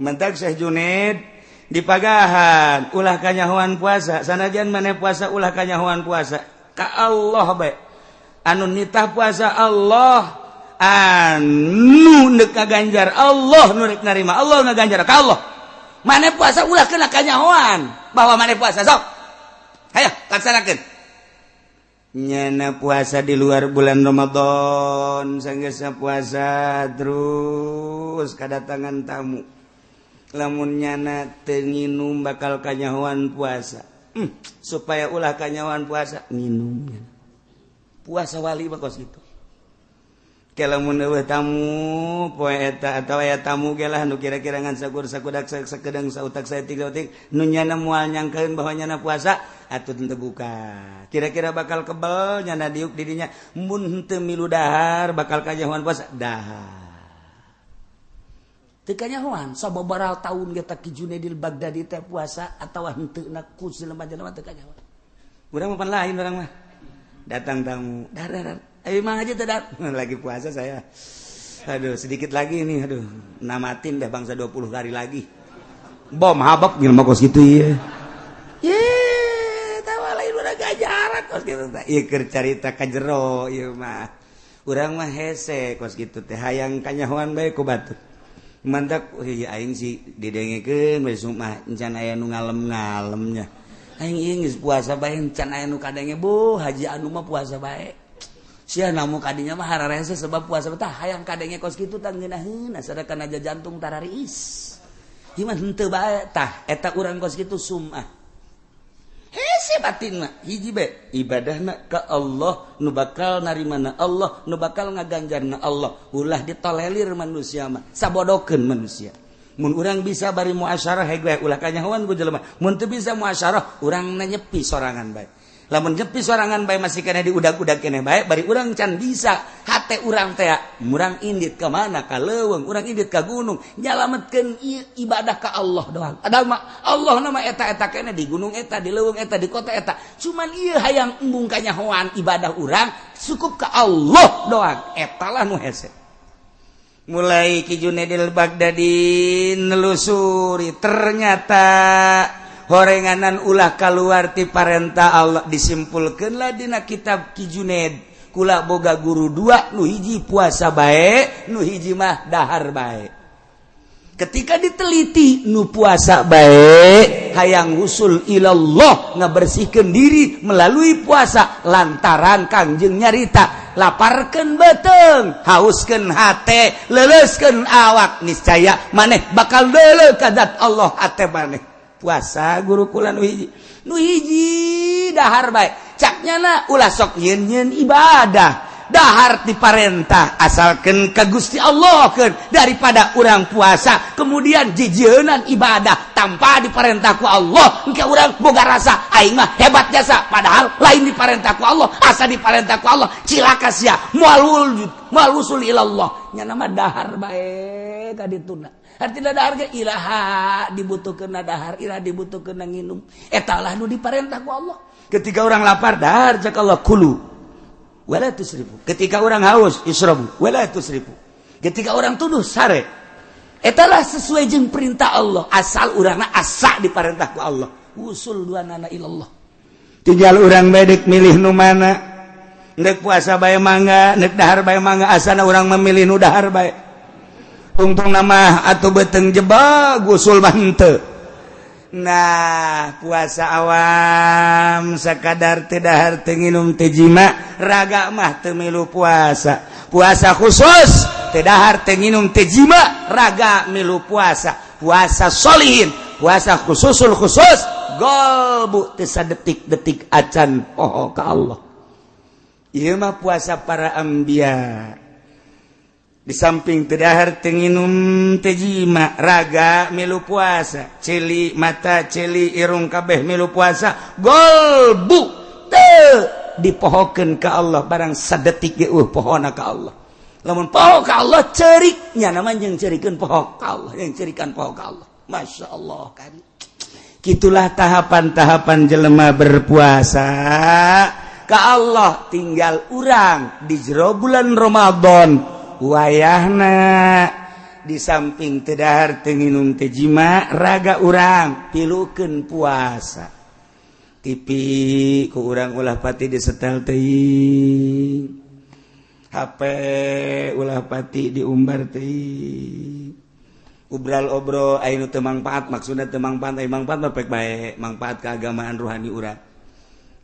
mentak Syekh Junaid di pagahan ulah kanyahoan puasa sanajan maneh puasa ulah kanyahoan puasa ka Allah bae anu nitah puasa Allah anu neuk ngaganjar Allah nu rek narima Allah ngaganjar ka Allah maneh puasa ulah kena kanyahoan bahwa maneh puasa sok hayo laksanakeun nyana puasa di luar bulan Ramadan sanggeusna puasa terus kadatangan tamu lamun nyana teu nginum bakal kanyahoan puasa supaya ulah kanyahoan puasa nginum puasa wali bakos kitu ke lamun eueuh tamu poe eta atawa aya tamu ge lah nu kira-kira ngan sakudak sakedeng sautak saeutik nu nyana moal nyangkeun bahwa nyana puasa atuh teu buka kira-kira bakal kebel nyana diuk di dinya mun teu milu dahar bakal kanyahoan puasa dahar teu kanyahoan sababaraha taun ge Ki Junaidil Baghdadi teh puasa atawa henteu na ku silemajan mah teu kanyahoan urang mah pan lain urang mah datang tamu dar ayo mang aja teh lagi puasa saya aduh sedikit lagi nih aduh namatin dah bangsa 20 hari lagi bom habak gil mah kos kitu ieu ye tawa lain urang gajaran kos kitu teh ieu keur carita ka jero ieu mah urang mah hese kos kitu teh hayang kanyahoan bae ku batur mantak aing sih didengekeun besok mah encan aya nu ngalem-ngalemnya aing ieu geus puasa bae encan aya nu kadenge bu haji anu mah puasa bae sia namu kadinya mah hararese sebab puasa tah hayang kadenge kos kitu tah ngeunaheun asarakan aja jantung tarariis ieu mah henteu bae tah eta urang kos kitu sumah hese batin mah hiji bae ibadahna ka Allah nu bakal narimana Allah nu bakal ngaganjarna Allah ulah ditolelir manusia mah sabodokeun manusia mun urang bisa bari muasyarah hege ulah kanyahoan ku jelema mun teu bisa muasyarah urang nyepi sorangan bae lamun nyepi sorangan bae masih kena diudag-udag keneh bae bari urang can bisa hate urang teh urang indit ka mana ka leuweung urang indit ka gunung nyalametkeun ibadah ka Allah doang ada mah Allah nama eta keneh di gunung eta di leuweung eta di kota eta cuman ieu hayang embung kanyahoan ibadah urang cukup ka Allah doang eta lah nu hese mulai Ki Junaidil Baghdadi nelusuri ternyata horenganan ulah keluar ti parentah Allah disimpulkeunlah dina kitab Ki Junaid kula boga guru dua, nu hiji puasa bae, nu hiji mah dahar bae. Ketika diteliti nu puasa bae hayang usul ilallah ngabersihkeun diri melalui puasa lantaran Kangjeng nyarita laparkeun beuteung, hauskeun hate, leuleuskeun awak, niscaya maneh bakal deuleu ka zat Allah hate maneh. Puasa guru kula nu hiji dahar bae. Caknyana ulah sok nyeun-nyeun ibadah. Dahar diparentah asalkan ka Gusti Allah keun daripada urang puasa kemudian jijeunan ibadah tanpa diparentah ku Allah engke urang boga rasa aing mah hebat jasa padahal lain diparentah ku Allah asa diparentah ku Allah cilaka sia moal wusul ilallah nya nama dahar bae ka dituna artina dahar ge ilaha dibutuhkeun dahar ilaha dibutuhkeun nginum eta lah nu diparentah ku Allah ketika orang lapar dahar cak Allah kulu wala tusrifu. Ketika orang haus israbu wala tusrifu. Ketika orang tuduh sare etalah sesuai jeung perintah Allah asal urangna asa diparentah ku Allah usul duanana ilallah. Tinggal urang bedek milih nu mana neuk puasa bae mangga neuk dahar bae mangga asana urang memilih nu dahar bae tungtungna mah atuh beuteung jebag usul mah henteu. Nah puasa awam sakadar teu dahar teu nginum teu jima raga mah teu milu puasa. Puasa khusus teu dahar teu nginum teu jima raga milu puasa. Puasa solihin puasa khususul khusus golbu teu sadetik-detik acan poho ka Allah. Ieu mah puasa para anbiya. Di samping teu dahar teu nginum teu jima raga milu puasa, celi mata celi irung kabeh milu puasa golbu teu dipohokeun ka Allah barang sadetik ge pohona ka Allah. Lamun poho ka Allah ceurik nya nama jeung ceurikeun poho ka Allah, yang ceurikan poho ka Allah. Masyaallah kan. Kitulah tahapan-tahapan jelema berpuasa ka Allah tinggal urang di jero bulan Ramadan. Wayahna di samping teu dahar teu nginum teu jima raga urang pilukeun puasa TV ku urang ulah pati disetel teuing HP ulah pati diumbar teuing ubral obrol aya nu teu mangpaat maksudna teu mangpaat aya mangpaat mah pek bae mangpaat keagamaan rohani urang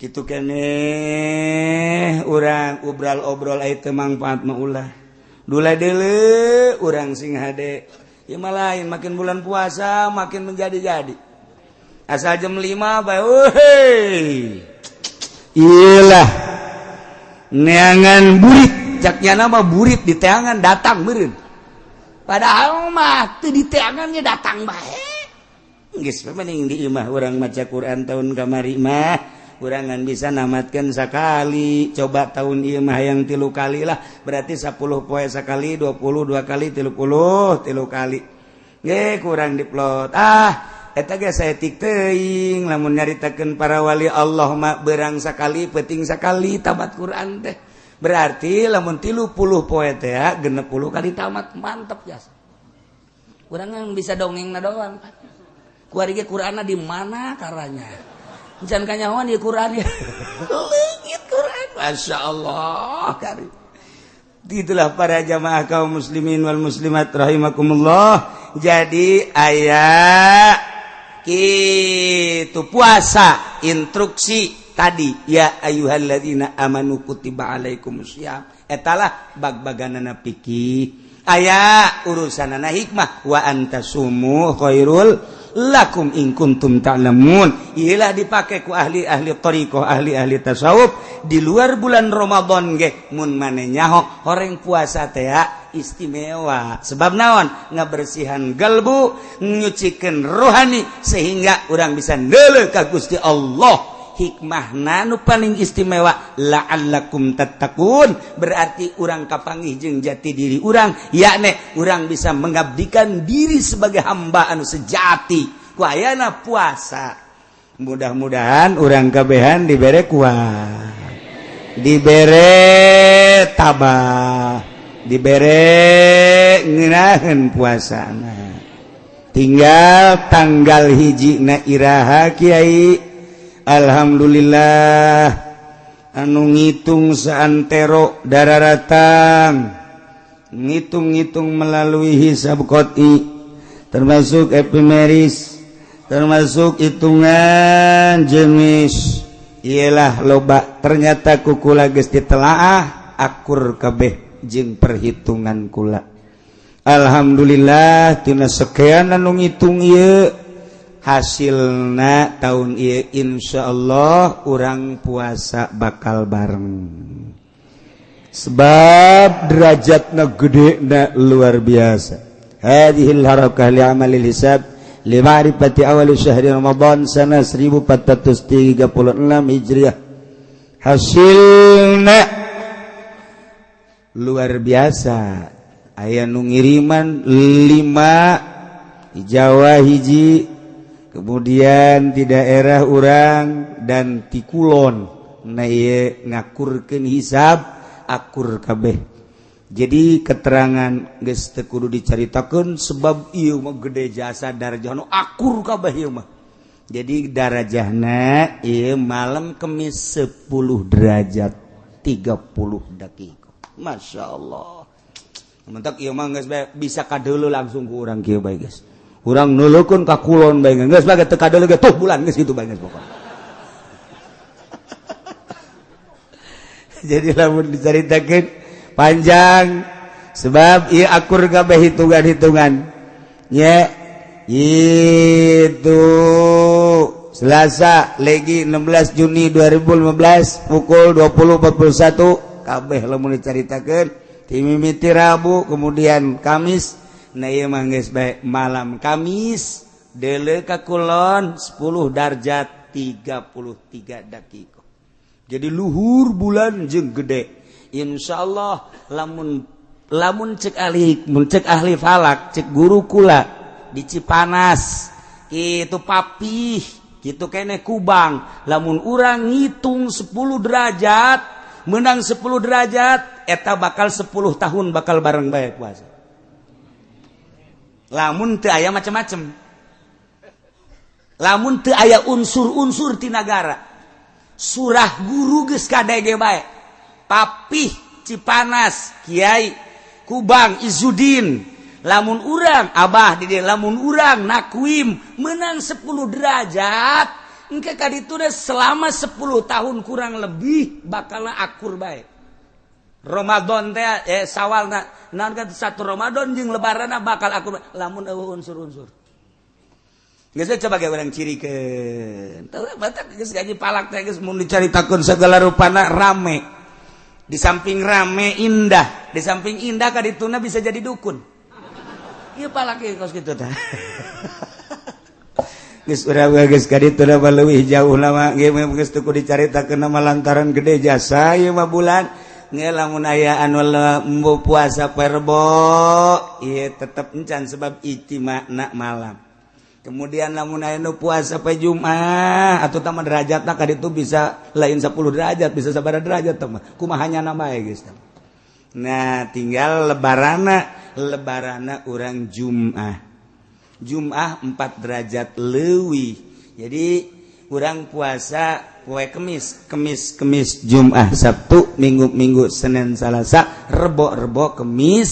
kitu keneh urang ubral obrol aya teu mangpaat mah ulah dula deuleu urang sing hade ieu mah lain makin bulan puasa makin menjadi-jadi asal jam 5 bae heuh iyalah neangan burit caknya mah burit di teangan datang meureun padahal mah teu di teangan ge datang bae geus mending di imah urang maca Quran tahun kamari mah urangan bisa namatkan sakali coba tahun ieu mah hayang 3 kali lah berarti 10 poe sakali 22 kali 30 kali ge kurang diplot eta ge saeutik teuing lamun nyaritakeun para wali Allah mah beurang sakali peuting sakali tamat Quran teh berarti lamun 30 poe teh 60 kali tamat mantep jasa urangan bisa dongengna doang ku ari ge Qur'anna di mana karanya jangan kanyawan di Quran ya. Leungit Quran. Masya Allah. Itulah para jamaah kaum muslimin wal muslimat rahimakumullah. Jadi ayat kitu puasa instruksi tadi ya ayyuhalladzina amanu kutiba alaikumusiyam. Etalah bag-baganana fikih. Aya urusanana hikmah wa antasumu khairul lakum in kuntum ta'lamun. Iyalah dipakai ku ahli-ahli thariqah, ahli-ahli tasawuf di luar bulan Ramadan ge mun maneh nyaho horeng puasa teh istimewa. Sebab naon? Ngabersihan galbu, nyucikeun rohani sehingga urang bisa neuleuh ka Gusti Allah. Hikmahna nu paling istimewa la'allakum tattaqun berarti urang kapanggih jeung jati diri urang yakni urang bisa mengabdikan diri sebagai hamba anu sejati ku ayana puasa mudah-mudahan urang kabehan dibere kuat dibere tabah dibere ngeunaheun puasana tinggal tanggal hiji na iraha kiai. Alhamdulillah anu ngitung saantero dararatan ngitung-ngitung melalui hisab qat'i termasuk epimeris termasuk hitungan jenis ialah loba ternyata kukula geus ditelaah akur kabeh jeung perhitungan kula. Alhamdulillah tina sekian anu ngitung ieu hasilna tahun ieu insyaallah urang puasa bakal bareng. Sebab derajatna gedena luar biasa. Hadhil harakah li amalil hisab li ma'rifati awal syahri Ramadan sana 1436 Hijriah. Hasilna luar biasa. Aya nu ngiriman 5 di Jawa hiji, kemudian di daerah urang dan di Kulon. Nah ieu ngakurkeun hisab akur kabeh. Jadi keterangan geus teu kudu dicaritakeun sebab ieu mah gede jasa darajahna akur kabeh ieu mah. Jadi darajahna ieu malam Kemis 10 derajat 30 detik. Masyaallah. Mentak ieu mah geus bisa kadeuleu langsung ku urang kieu bae geus. Urang nuleukeun ka Kulon bae geus bae teu kadeuleu ge tuh bulan geus kitu bae geus pokona. Jadi lamun dicaritakeun panjang sebab ieu akur kabeh hitungan-hitungan. Nya itu Selasa legi 16 Juni 2015 pukul 20.41 kabeh lamun dicaritakeun. Timimiti Rabu kemudian Kamis na ieu mah geus bae malam Kamis deuleu ka Kulon 10 darjat 33 detik. Jadi luhur bulan jeung gede. Insyaallah lamun cek ahli falak cek guru kula di Cipanas kitu papih kitu keneh Kubang lamun urang ngitung 10 derajat menang 10 derajat eta bakal 10 tahun bakal bareng bae puasa. Lamun teu aya macam-macam. Lamun teu aya unsur-unsur ti nagara. Surah guru geus kadege bae. Papih Cipanas, Kiai Kubang Izudin. Lamun urang Abah di dieu lamun urang Nakwim menang 10 derajat, engke kaditu selama 10 tahun kurang lebih bakalna akur bae. Ramadan teh Sawal naon kan 1 Ramadan jeung lebaranna bakal akur lamun eueuh unsur-unsur. Geus coba ge urang cirikeun. Teu batak geus gaji palak teh geus mun dicaritakeun segala rupana rame. Di samping rame indah, di samping indah kadituna bisa jadi dukun. Ieu palak ge kos kitu tah. Geus urang geus kadituna leuwih jauh lama ge geus teu dicaritakeun mah lantaran gede jasa ieu mah bulan. Lamun aya anu embu puasa perbo ieu tetep encan sebab ijtima'na malam. Kemudian lamun aya nu puasa poe Jumat atuh tah derajatna ka ditu bisa lain 10 derajat bisa sabaraha derajat tah mah kumaha nyana bae geus. Nah tinggal lebarana urang Jumat 4 derajat leuwih. Jadi urang puasa poe Kemis Jumat Sabtu Minggu Senin Salasa Rebo Kemis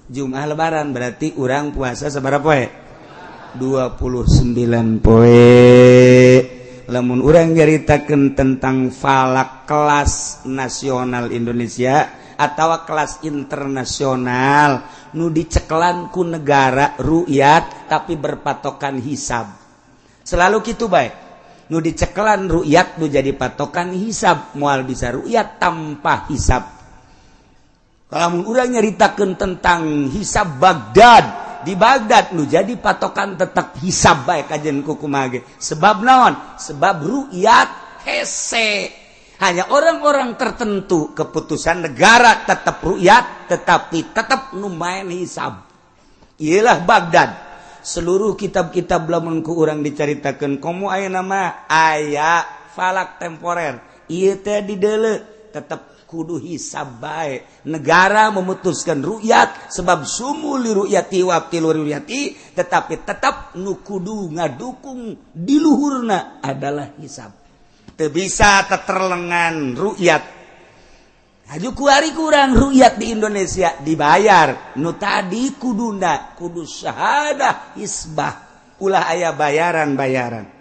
Jumat lebaran berarti urang puasa sabaraha poe 29 poe. Lamun urang nyaritakeun tentang falak kelas nasional Indonesia atawa kelas internasional nu diceklan ku negara ru'yat tapi berpatokan hisab selalu kitu bae. Nu diceklan ru'yat nu jadi patokan hisab moal bisa ru'yat tanpa hisab. Kalau urang nyaritakeun tentang hisab Baghdad di Baghdad nu jadi patokan tetap hisab bae kajen kumaha ge. Sebab naon? Sebab ru'yat hese. Hanya orang-orang tertentu keputusan negara tetap ru'yat tetapi tetap nu main hisab. Iyalah Baghdad. Seluruh kitab-kitab lamun ku urang dicaritakeun komo aya nama aya falak temporer. Ieu teh di deuleu tetep kudu hisab bae. Negara memutuskan ru'yat sebab sumu li ru'yati wa tilu ru'yati tetapi tetap nu kudu ngadukung di luhurna adalah hisab. teu bisa terlengan ru'yat. Aju kuari kurang ru'yat di Indonesia dibayar. Nu tadi kuduna kudu syahadah isbah. Ulah aya bayaran-bayaran.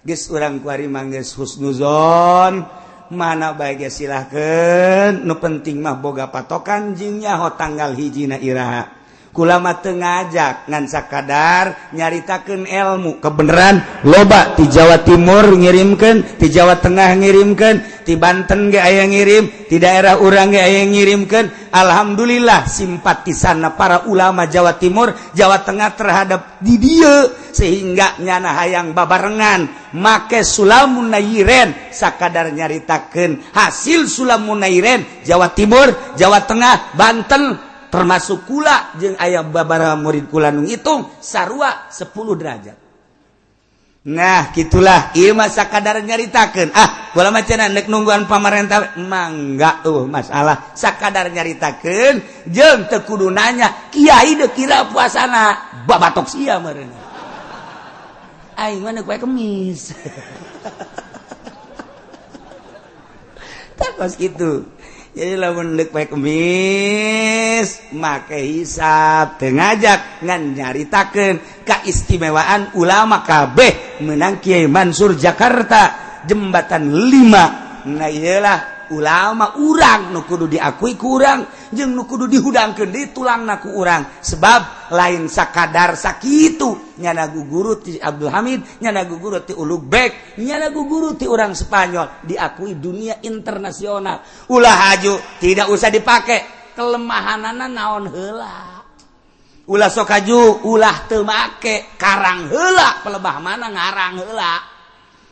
Geus urang kuari mah geus husnuzon, mana bae ge silahkeun. Nu penting mah boga patokan jeung nyaho tanggal hijina iraha. Kula mah teu ngajak ngan sakadar nyaritakeun ilmu kebenaran loba ti Jawa Timur ngirimkeun, ti Jawa Tengah ngirimkeun, ti Banten ge aya ngirim, ti daerah urang ge aya ngirimkeun. Alhamdulillah simpatisanna para ulama Jawa Timur, Jawa Tengah terhadap di dieu sehingga nyana hayang babarengan make Sulamun Nairen sakadar nyaritakeun hasil Sulamun Nairen Jawa Timur, Jawa Tengah, Banten termasuk kula jeung aya babaraha murid kula nu ngitung sarua 10 derajat. Nah, gitulah ieu mah sakadar nyaritakeun. Kula mah cenah neuk nungguan pamarentah mangga masalah sakadar nyaritakeun jeung teu kudu nanya kiai deuk kira puasana babatok sia meureun. Aing mah neuk poe Kemis. Takos kitu. Jadi lamun deuk poe Kemis make hisab teu ngajak ngan nyaritakeun kaistimewaan ulama kabeh meunang Kiai Mansur Jakarta jembatan 5. Nah iyalah ulama urang nu kudu diakui ku urang jeung nu kudu dihudangkeun di tulangna ku urang sebab lain sakadar sakitu nyana guguru ti Abdul Hamid, nyana guguru ti Ulug Bek, nyana guguru ti urang Spanyol diakui dunia internasional. Ulah haju tidak usah dipake kelemahanana naon heula. Ulah sok haju ulah teu make karang heula pelebah mana ngarang heula.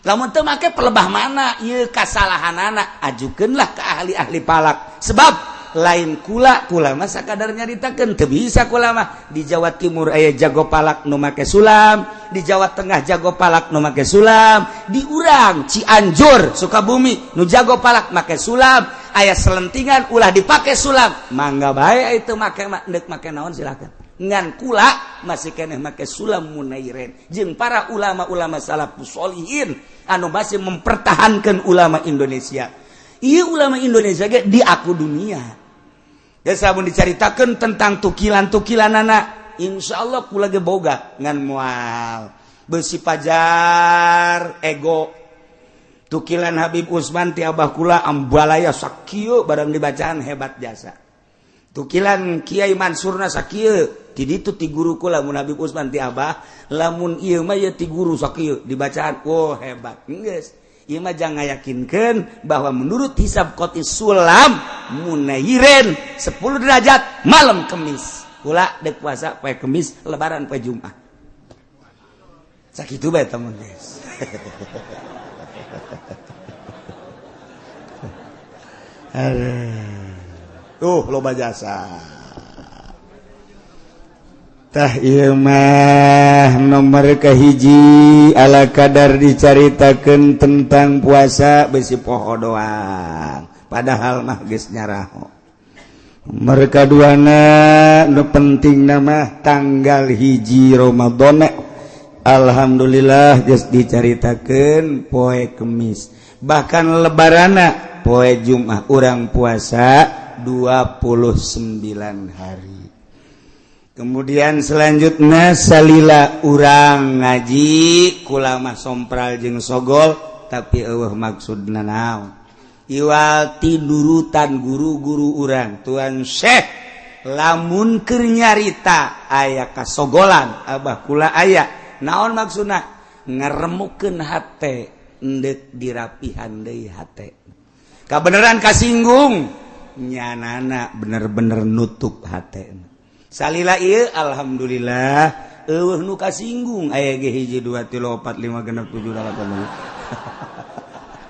Lamun teu make pelebah mana ieu kasalahanana ajukeunlah ka ahli-ahli palak sebab lain kula mah sakadar nyaritakeun teu bisa kula mah di Jawa Timur aya jago palak nu make sulam, di Jawa Tengah jago palak nu make sulam, di urang Cianjur Sukabumi nu jago palak make sulam, aya selentingan ulah dipake sulam mangga bae itu make deuk make naon silakan. Ngan kula masih keneh make sulam munairen jeung para ulama-ulama salafus sholihin anu masih mempertahankan ulama Indonesia. Ieu ulama Indonesia ge diaku dunia. Ya samun dicaritakeun tentang tukilan-tukilanana insyaallah kula ge boga ngan moal beusi pajar ego tukilan Habib Usman ti abah kula ambalaya sakieu barang dibacaan hebat jasa. Tukilan Kiai Mansurna sakieu di ditu ti guru kula mun Habib Usman ti abah lamun ieu mah ya ti guru sakieu dibacaan hebat geus. Ieu mah jangan yakinkeun bahwa menurut hisab qotis sulam munairen 10 derajat malam Kemis. Kula deuk puasa poe Kemis, lebaran poe Jumat. Sakitu bae tamun geus. Loba jasa. Tah ieu mah nomor kahiji ala kadar dicaritakeun tentang puasa besi poho doang. Padahal mah geus nyaraho. Nomor kaduana nu penting nama tanggal hiji Ramadan. Alhamdulillah geus dicaritakeun poe Kemis. Bahkan lebarana poe Jumat urang puasa 29 hari. Kemudian selanjutnya salila urang ngaji kula mah sompral jeung sogol tapi eueuh maksudna naon iwal tidurutan guru-guru urang tuan Syekh lamun keur nyarita aya kasogolan abah kula aya naon maksudna ngaremukeun hate endek dirapihan deui hate kabeneran kasinggung nyanana bener-bener nutup hate. Salila ieu alhamdulillah eueuh nu kasinggung aya ge 1 2 3 4 5 6 7 8